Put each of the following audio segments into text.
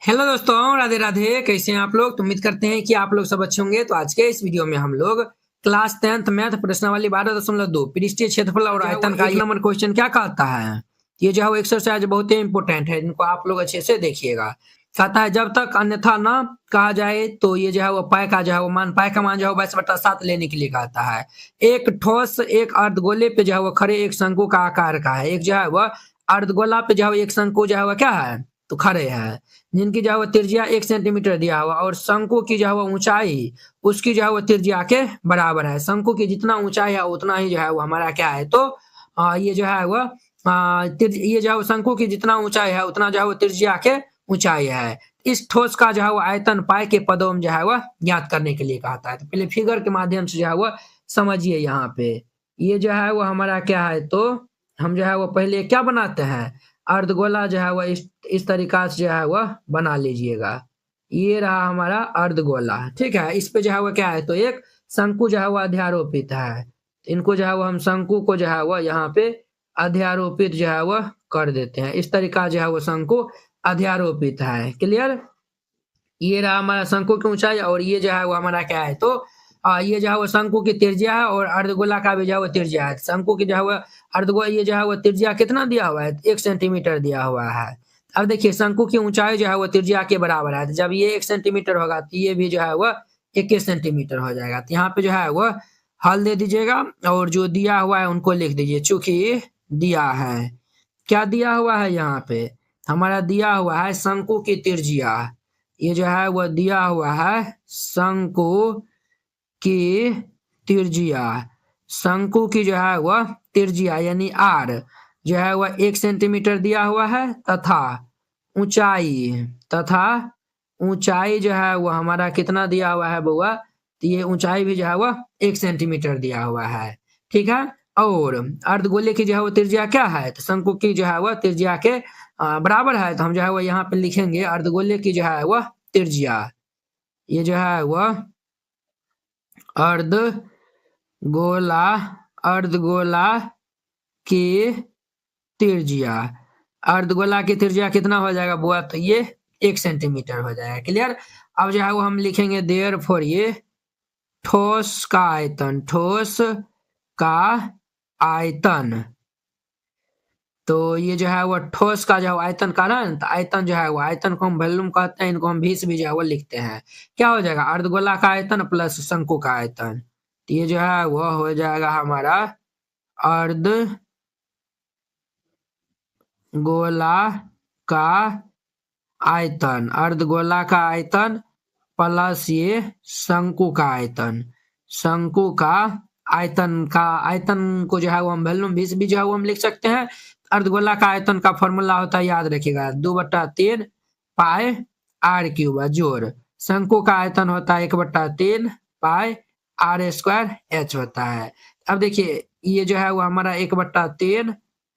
Hello दोस्तों, राधे राधे। कैसे हैं आप लोग? तो उम्मीद करते हैं कि आप लोग सब अच्छे होंगे। तो आज के इस वीडियो में हम लोग क्लास 10th मैथ प्रश्नावली 12.2 पृष्ठीय क्षेत्रफल और आयतन का 1 नंबर क्वेश्चन क्या कहता है। ये जो है एक्सरसाइज बहुत ही इंपॉर्टेंट है, इनको आप लोग अच्छे से देखिएगा। कहता है जब तक अन्यथा ना कहा जाए तो ये जो है वो पाई का जो है वो मान पाई का मान जो है 22/7 लेने के लिए कहता है। एक ठोस एक अर्धगोले पे जो है वो खड़े एक शंकु का आकार का है। एक जो है वह अर्धगोला पे जो है एक शंकु जो है वह क्या है तो खड़े है, जिनकी जो है वो त्रिज्या 1 सेंटीमीटर दिया हुआ और शंकु की जो है वो ऊंचाई उसकी जो है वो त्रिज्या के बराबर है। शंकु की जितना ऊंचाई है उतना ही जो है वो हमारा क्या है तो ये जो है वो ये जो है वो शंकु की जितना ऊंचाई है उतना जो है वो त्रिज्या के ऊंचाई है। इस ठोस का जो है वो आयतन पाई के पदों में जो है वह ज्ञात करने के लिए कहता है। तो पहले फिगर के माध्यम से जो है वो समझिए। यहाँ पे ये जो है वो हमारा क्या है तो हम जो है वो पहले क्या बनाते हैं, अर्धगोला जो है वह इस तरीका से जो है वह बना लीजिएगा। ये रहा हमारा अर्धगोला, ठीक है। इस पे जो है वह क्या है तो एक शंकु जो है वह अध्यारोपित है। इनको जो है वह हम शंकु को जो है वह यहाँ पे अध्यारोपित जो है वह कर देते हैं। इस तरीका जो है वो शंकु अध्यारोपित है। क्लियर? ये रहा हमारा शंकु की ऊंचाई और ये जो है वो हमारा क्या है तो ये जो है वो शंकु की त्रिज्या है और अर्धगोला का भी जो है वो त्रिज्या है। शंकु की जो है वो अर्धगोला ये जो है वो त्रिज्या कितना दिया हुआ है 1 सेंटीमीटर दिया हुआ है। अब देखिए शंकु की ऊंचाई जो है वो त्रिज्या के बराबर है। जब ये 1 सेंटीमीटर होगा तो ये भी जो है वो 21 सेंटीमीटर हो जाएगा। तो यहाँ पे जो है वो हल दे दीजिएगा और जो दिया हुआ है उनको लिख दीजिए। चूंकि दिया है, क्या दिया हुआ है यहाँ पे हमारा दिया हुआ है शंकु की त्रिज्या। ये जो है वह दिया हुआ है शंकु की त्रिज्या। शंकु की जो है वह त्रिज्या यानी आर जो है वह 1 सेंटीमीटर दिया हुआ है तथा ऊंचाई जो है वह हमारा कितना दिया हुआ है बुआ, तो ये ऊंचाई भी जो है वह 1 सेंटीमीटर दिया हुआ है, ठीक है। और अर्धगोले की जो है वो त्रिज्या क्या है तो शंकु की जो है वह त्रिज्या के बराबर है। तो हम जो है वो यहाँ पे लिखेंगे अर्धगोले की जो है वह त्रिज्या। ये जो है वह अर्धगोला की त्रिज्या। अर्धगोला की त्रिज्या कितना हो जाएगा बुआ तो ये 1 सेंटीमीटर हो जाएगा। क्लियर? अब जो है वो हम लिखेंगे देयरफॉर ये ठोस का आयतन। तो ये जो है वो ठोस का जो है आयतन का ना, तो आयतन जो है वो आयतन को हम वॉल्यूम कहते हैं, इनको हम भी जो है वो लिखते हैं। क्या हो जाएगा अर्धगोला का आयतन प्लस शंकु का आयतन। तो ये जो है वो हो जाएगा हमारा अर्धगोला का आयतन प्लस ये शंकु का आयतन। शंकु का आयतन को जो है वो हम वॉल्यूम भी जो है वो हम लिख सकते हैं। अर्धगोला का आयतन का फॉर्मूला होता है, याद रखिएगा, 2/3 पाई आर क्यूब जोड़ शंकु का आयतन होता है 1/3 पाई आर स्क्वायर एच होता है। अब देखिए ये जो है वो हमारा 1/3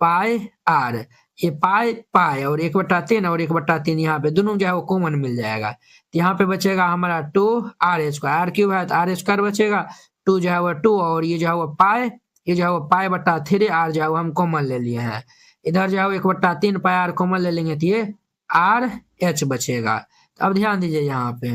पाई आर, ये पाई और 1/3 और 1/3 यहाँ पे दोनों जो है वो कॉमन मिल जाएगा। तो यहाँ पे बचेगा हमारा 2 आर स्क्वायर, आर क्यूब है तो आर स्क्वायर बचेगा, 2 जो है वो 2 और ये जो है वो पाई, ये जो है वो पाई/3 आर जो है वो हम कॉमन ले लिए हैं। इधर जो है वो 1/3 पाई आर कॉमन ले लेंगे तो ये आर एच बचेगा। तो अब ध्यान दीजिए यहाँ पे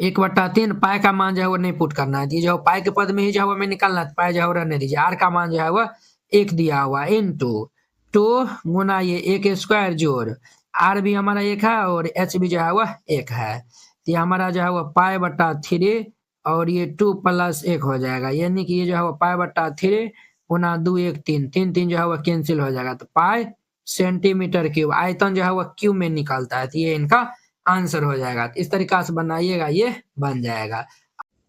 1/3 पाई का मान जो है वो नहीं पुट करना है, जो पाई के पद में ही जो है वो हमें निकालना है। पाई जो है वो रहने दीजिए। आर का मान जो है वो 1 दिया हुआ इनटू 2 गुना ये 1 स्क्वायर जोड़ आर भी हमारा 1 है और एच भी जो है वह 1 है। तो ये हमारा जो है वो पाई/3 और ये 2 + 1 हो जाएगा, यानी कि ये जो है वो पाई/3 गुना 2 1 3 3 3 जो है वो कैंसिल हो जाएगा। तो पाई सेंटीमीटर क्यूब आयतन जो है वो क्यूब में निकलता है। तो ये इनका आंसर हो जाएगा। तो इस तरीका से बनाइएगा, ये बन जाएगा।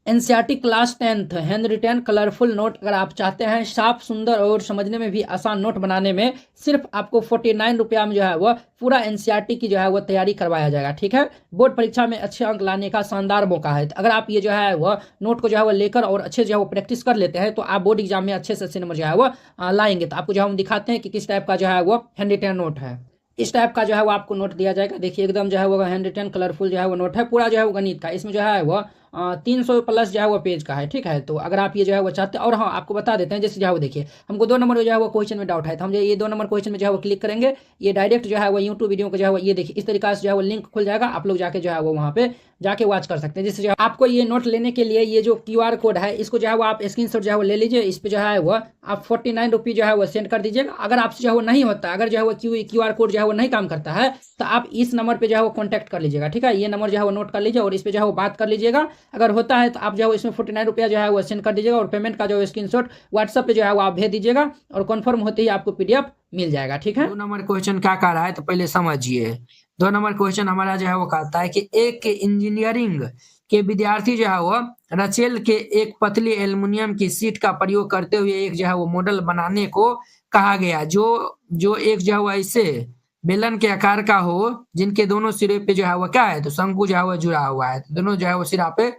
NCERT class 10th hand retain colourful note अगर आप चाहते हैं साफ सुंदर और समझने में भी आसान नोट बनाने में, सिर्फ आपको 49 रुपया में जो है वह पूरा एनसीईआरटी की जो है वह तैयारी करवाया जाएगा, ठीक है। बोर्ड परीक्षा में अच्छे अंक लाने का शानदार मौका है। तो अगर आप ये जो है वह नोट को जो है वह लेकर और अच्छे जो है वो प्रैक्टिस कर लेते हैं तो आप बोर्ड एग्जाम में अच्छे से अच्छे नंबर जो है वह लाएंगे। तो आपको जो है हम दिखाते हैं कि किस टाइप का जो है वो हैंड रिटेन नोट है। इस टाइप का जो है वो आपको नोट दिया जाएगा। देखिए एकदम जो है वो हैंड रिटेन कलरफुल जो है वो नोट है, पूरा जो है वो गणित का। इसमें जो है वो 300 प्लस जो है वो पेज का है, ठीक है। तो अगर आप ये जो है वो चाहते हैं, और हाँ आपको बता देते हैं, जैसे जो है वो देखिए हमको 2 नंबर जो है वो क्वेश्चन में डाउट है, तो हम जो ये 2 नंबर क्वेश्चन में जो है वो क्लिक करेंगे, ये डायरेक्ट जो है वो यूट्यूब वीडियो को जो है वो ये देखिए इस तरीके से जो है वो लिंक खुल जाएगा, आप लोग जाके जो है वो वहाँ पे जाके वॉच कर सकते हैं। जिससे जो है आपको ये नोट लेने के लिए ये जो QR कोड है इसको जो है वो आप स्क्रीनशॉट जो है वो ले लीजिए, इस पे जो है वो आप 49 रुपीज़ जो है वो सेंड कर दीजिएगा। अगर आपसे जो है वो नहीं होता, अगर जो है वो QR कोड जो है वो नहीं काम करता है, तो आप इस नंबर पे जो है वो कॉन्टैक्ट कर लीजिएगा, ठीक है। ये नंबर जो है वो नोट कर लीजिए और इस पे जो है वो बात कर लीजिएगा। अगर होता है तो आप जो है इसमें 49 रुपया जो है वो सेंड कर दीजिएगा और पेमेंट का जो है स्क्रीनशॉट व्हाट्सएप पे जो है वो आप भेज दीजिएगा और कन्फर्म होते ही आपको PDF मिल जाएगा, ठीक है। 2 नंबर क्वेश्चन क्या कह रहा है तो पहले समझिए। 2 नंबर क्वेश्चन हमारा जो है वो कहता है कि एक इंजीनियरिंग के विद्यार्थी जो है वो रचेल के एक पतली एल्युमिनियम की सीट का प्रयोग करते हुए एक जो है वो मॉडल बनाने को कहा गया, जो जो एक जो है वो ऐसे बेलन के आकार का हो जिनके दोनों सिरे पे जो है वो क्या है तो शंकु जो है वो जुड़ा हुआ है, तो दोनों जो है वो सिरा पे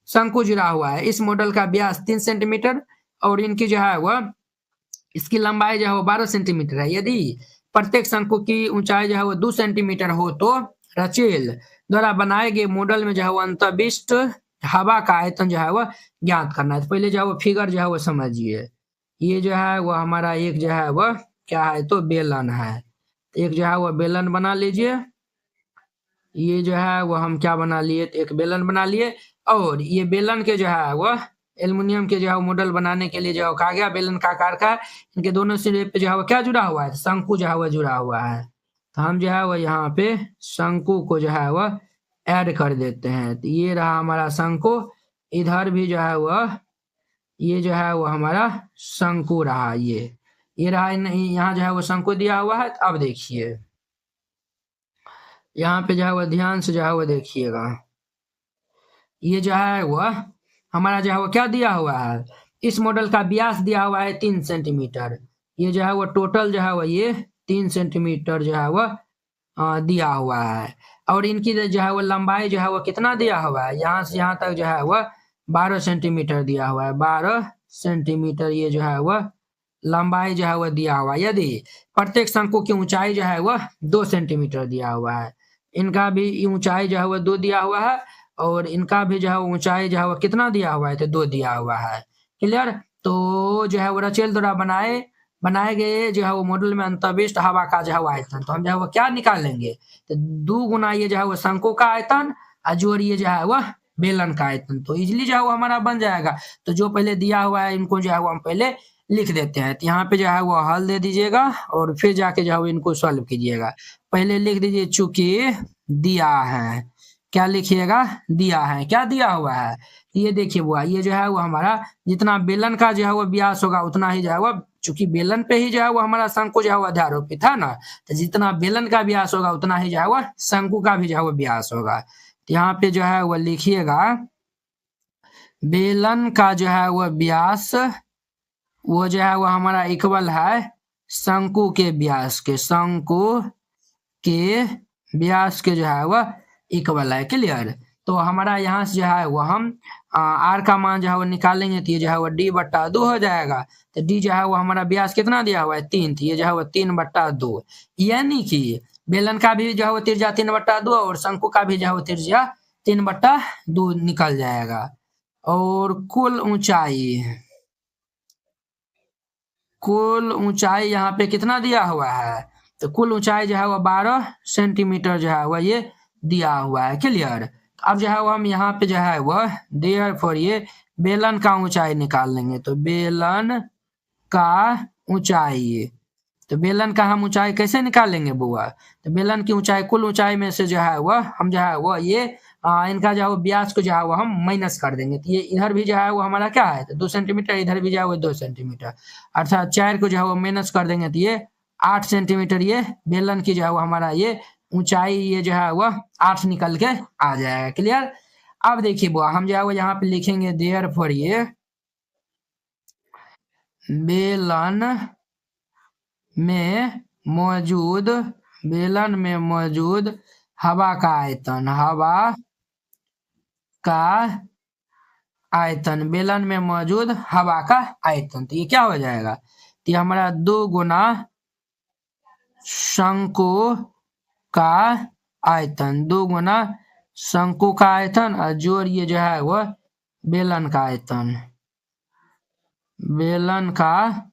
शंकु जुड़ा हुआ है। इस मॉडल का व्यास 3 सेंटीमीटर और इनकी जो है वह इसकी लंबाई जो है वो 12 सेंटीमीटर है। यदि प्रत्येक शंकु की ऊंचाई जो है वो 2 सेंटीमीटर हो तो रचेल द्वारा बनाए गए मॉडल में जो है वो अंतर्विष्ट हवा का आयतन जो है वो ज्ञात करना है। तो पहले जो है वो फिगर जो है वो समझिए। ये जो है वो हमारा एक जो है वो क्या है तो बेलन है। एक जो है वो बेलन बना लीजिए। ये जो है वो हम क्या बना लिए तो एक बेलन बना लिए, और ये बेलन के जो है वो एल्युमिनियम के जो है मॉडल बनाने के लिए जो है कहा गया बेलन का आकार का, इनके दोनों सिरे पे जो है वो क्या जुड़ा हुआ है शंकु जो है वो जुड़ा हुआ है। तो हम जो है वो यहाँ पे शंकु को जो है वो ऐड कर देते हैं। तो ये रहा हमारा शंकु, इधर भी जो है वो ये जो है वो हमारा शंकु रहा, ये रहा। यहाँ जो है वो शंकु दिया हुआ है। तो अब देखिए यहाँ पे जो है वो ध्यान से जो है वो देखिएगा, ये जो है वो हमारा जो है वो क्या दिया हुआ है, इस मॉडल का व्यास दिया हुआ है 3 सेंटीमीटर। ये जो है वो टोटल जो है वो ये 3 सेंटीमीटर जो है वो दिया हुआ है, और इनकी जो है वो लंबाई जो है वो कितना दिया हुआ है, यहाँ से यहाँ तक जो है वो 12 सेंटीमीटर दिया हुआ है। 12 सेंटीमीटर ये जो है वो लंबाई जो है वो दिया हुआ है। यदि प्रत्येक शंकु की ऊंचाई जो है वो 2 सेंटीमीटर दिया हुआ है, इनका भी ऊंचाई जो है वो 2 दिया हुआ है, और इनका भी जो है ऊंचाई जो है वो कितना दिया हुआ है तो 2 दिया हुआ है। क्लियर। तो जो है वो रचेल द्वारा बनाए गए जो है वो मॉडल में अंतर्विष्ट हवा का जो है वो आयतन, तो हम जो है वो क्या निकालेंगे तो 2 गुना ये जो है वो शंकु का आयतन और जोड़ ये जो है वो बेलन का आयतन, तो इजिली जो है वो हमारा बन जाएगा। तो जो पहले दिया हुआ है इनको जो है वो हम पहले लिख देते हैं। तो यहाँ पे जो है वो हल दे दीजिएगा और फिर जाके जो है वो इनको सॉल्व कीजिएगा। पहले लिख दीजिए चूंकि दिया है, क्या लिखिएगा दिया है, क्या दिया हुआ है ये देखिए बुआ, ये जो है वो हमारा जितना बेलन का जो है वो व्यास होगा उतना ही जो है वो, चूंकि बेलन पे ही जो है वो हमारा शंकु जो है वो अध्यारोपित है ना, तो जितना बेलन का व्यास होगा उतना ही जो है वो शंकु का भी जो है वो व्यास होगा। तो यहाँ पे जो है वो लिखिएगा बेलन का जो है वो व्यास वो जो है वो हमारा इक्वल है शंकु के व्यास के, शंकु के व्यास के जो है वो इक्वल है। क्लियर। तो हमारा यहाँ से जो है वो हम आर का मान जो है वो निकालेंगे तो ये जो है वो D/2 हो जाएगा। तो D जो है वो हमारा व्यास कितना दिया हुआ है 3, तो ये जो है वो 3/2, यानी कि बेलन का भी जो है वो त्रिज्या 3/2 और शंकु का भी जो है वो त्रिज्या 3/2 निकल जाएगा। और कुल ऊंचाई यहाँ पे कितना दिया हुआ है तो कुल ऊंचाई जो है वो 12 सेंटीमीटर जो है वो ये दिया हुआ है। क्लियर। अब जो है वो हम यहाँ पे जो है वो देयरफॉर ये बेलन का ऊंचाई निकाल लेंगे। तो बेलन का ऊंचाई, तो बेलन का हम ऊंचाई कैसे निकालेंगे बुआ, तो बेलन की ऊंचाई कुल ऊंचाई में से जो है वो हम जो है वो ये इनका जो है वो व्यास को जो है वो हम माइनस कर देंगे। तो ये इधर भी जो है वो हमारा क्या है तो 2 सेंटीमीटर, इधर भी जो है वो 2 सेंटीमीटर, अर्थात 4 को जो है वो माइनस कर देंगे तो ये 8 सेंटीमीटर ये बेलन की जो है वो हमारा ये ऊंचाई ये जो है वो 8 निकल के आ जाएगा। क्लियर। अब देखिए बुआ हम जो है वो यहाँ पे लिखेंगे देयरफॉर ये बेलन में मौजूद हवा का आयतन, बेलन में मौजूद हवा का आयतन, तो ये क्या हो जाएगा तो ये हमारा 2 गुना शंकु का आयतन, 2 गुना शंकु का आयतन और जोड़ ये जो है वो बेलन का आयतन, बेलन का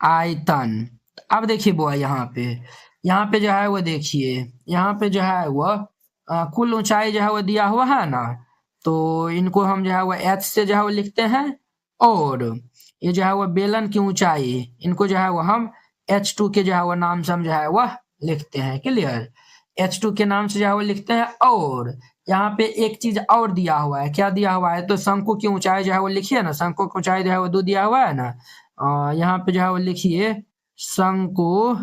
आयतन। अब देखिए बुआ यहाँ पे जो है वो देखिए, यहाँ पे जो है वो कुल ऊंचाई जो है वो दिया हुआ है ना, तो इनको हम जो है वो h से जो है वो लिखते हैं, और ये जो है वो बेलन की ऊंचाई, इनको जो है वो हम h2 के जो है वो नाम से हम जो है वो लिखते हैं। क्लियर, h2 के नाम से जो है वो लिखते हैं। और यहाँ पे एक चीज और दिया हुआ है, क्या दिया हुआ है, तो शंकु की ऊंचाई जो है वो लिखिए ना, शंकु की ऊंचाई जो है वो 2 दिया हुआ है ना, यहाँ पे जो है वो लिखिए शंकु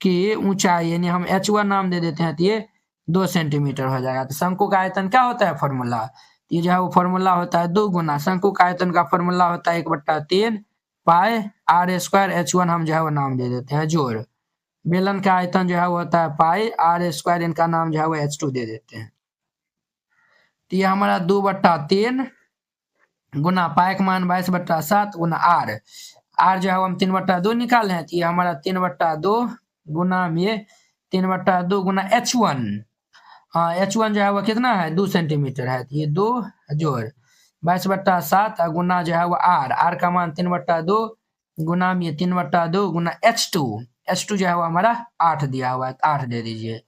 की ऊंचाई, यानी हम h1 नाम दे देते हैं, तो ये 2 सेंटीमीटर हो जाएगा। तो शंकु का आयतन क्या होता है फॉर्मूला, ये जो है वो फॉर्मूला होता है 2 गुना, शंकु का आयतन का फॉर्मूला होता है 1/3 पाई r स्क्वायर h1 हम जो है वो नाम दे देते हैं जोड़, बेलन का आयतन जो है वो होता है पाई r स्क्वायर, इनका नाम जो है वो h2 दे देते हैं। तो ये हमारा 2/3 गुना पाई का मान 22/7 गुना r, r जो है वो हम 3/2 निकाले हैं, तो ये हमारा 3/2 गुना में 3/2 गुना h1, हाँ h1 जो है वो कितना है 2 सेंटीमीटर है, तो ये 2 जोड़ 22/7 गुना जो है वो r का मान 3/2 गुना में 3/2 गुना h2 जो है वो हमारा 8 दिया हुआ है, 8 दे दीजिए।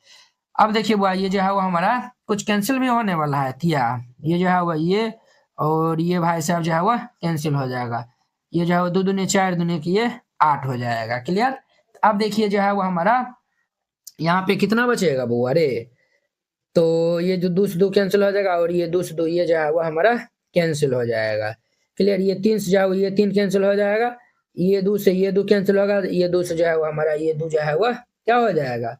अब देखिए बुआ ये जो है वो हमारा कुछ कैंसिल भी होने वाला है, थिया ये जो है वो ये और ये भाई साहब जो है वो कैंसिल हो जाएगा, ये जो है वो 2 दूनी 4 दूनी की ये 8 हो जाएगा। क्लियर, अब देखिए जो है वो हमारा यहाँ पे कितना बचेगा बुआ रे, तो ये जो 2 से 2 कैंसिल हो जाएगा और ये 2 से 2 ये जो है वो हमारा कैंसिल हो जाएगा। क्लियर, ये 3 से जो है वो ये 3 कैंसिल हो जाएगा, ये 2 से ये 2 कैंसिल होगा, ये 2 से जो है वो हमारा ये 2 जो है वो क्या हो जाएगा,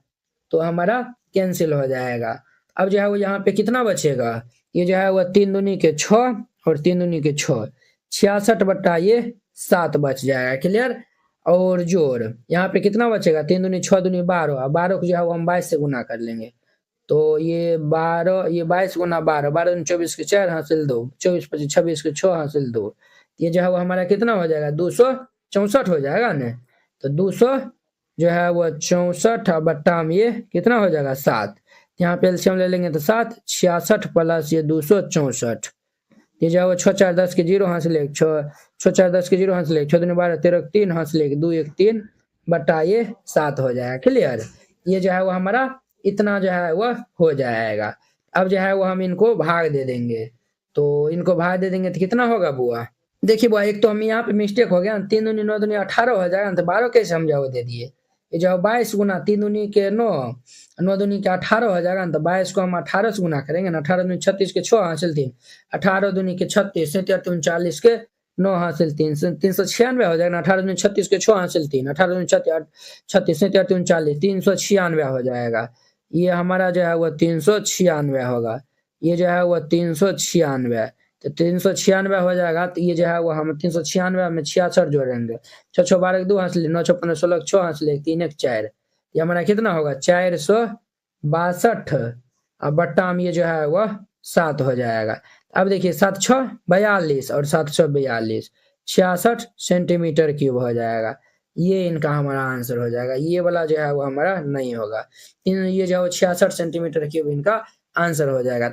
तो हमारा कैंसिल हो जाएगा। अब जो है वो यहाँ पे कितना बचेगा, ये जो है वो 3 दूनी के 6 और 3 दूनी के 6, 66/7 बच जाएगा। क्लियर, और जोड़ यहाँ पे कितना बचेगा, 3 दूनी 6 दूनी 12, 12 को जो है वो हम 22 से गुना कर लेंगे, तो ये 12 ये 22 गुना 12, 12 दूनी 24 के 4 हासिल 2, 24 25 26 के 6 हासिल 2, ये जो है वो हमारा कितना हो जाएगा 264 हो जाएगा ना, तो 200 जो है वो 64 बट्टा में ये कितना हो जाएगा 7, यहाँ पे एलसीएम ले लेंगे तो 7, 66 प्लस ये 264, ये जो है वो 6 4 10 के 0 हासिल 1, 6 4 10 के 0 हासिल 1, 6 दूनी 12 13 3 हासिल 1, 2 1 3 बट्टा ये 7 हो जाएगा। क्लियर, ये जो है वो हमारा इतना जो है वो हो जाएगा। अब जो है वो हम इनको भाग दे देंगे, तो इनको भाग दे देंगे तो कितना होगा बुआ, देखिए बुआ एक तो हम यहाँ पे मिस्टेक हो गया, 3 दूनी 9 दूनी 18 हो जाएगा, तो 12 कैसे हम जो दे दिए, ये जो 22 गुना 3 दूनी के 9, 9 दूनी के 18 हो जाएगा, तो 22 को हम 18 से गुना करेंगे ना, 18 दूनी 36 के 6 हासिल 3, 18 दूनी के 36, 37 39 के 9 हासिल 3, 396 हो जाएगा, 18 दूनी 36 के 6 हासिल 3, 18 दूनी 36 37 39 396 हो जाएगा, ये हमारा जो है वो 396 होगा, ये जो है वो 396, तो 396 हो जाएगा, तो ये जो है वो हम 396 में 66 जोड़ेंगे, 6 6 12 2 हासिल 9 6 15 16 6 हासिल 3 1 4, ये हमारा कितना होगा 462 और बट्टा में ये जो है वो 7 हो जाएगा। अब देखिए 7 6 42 और 7 6 42, 66 सेंटीमीटर क्यूब हो जाएगा, ये इनका हमारा आंसर हो जाएगा, ये वाला जो है वो हमारा नहीं होगा, ये जो 66 सेंटीमीटर क्यूब इनका आंसर हो जाएगा।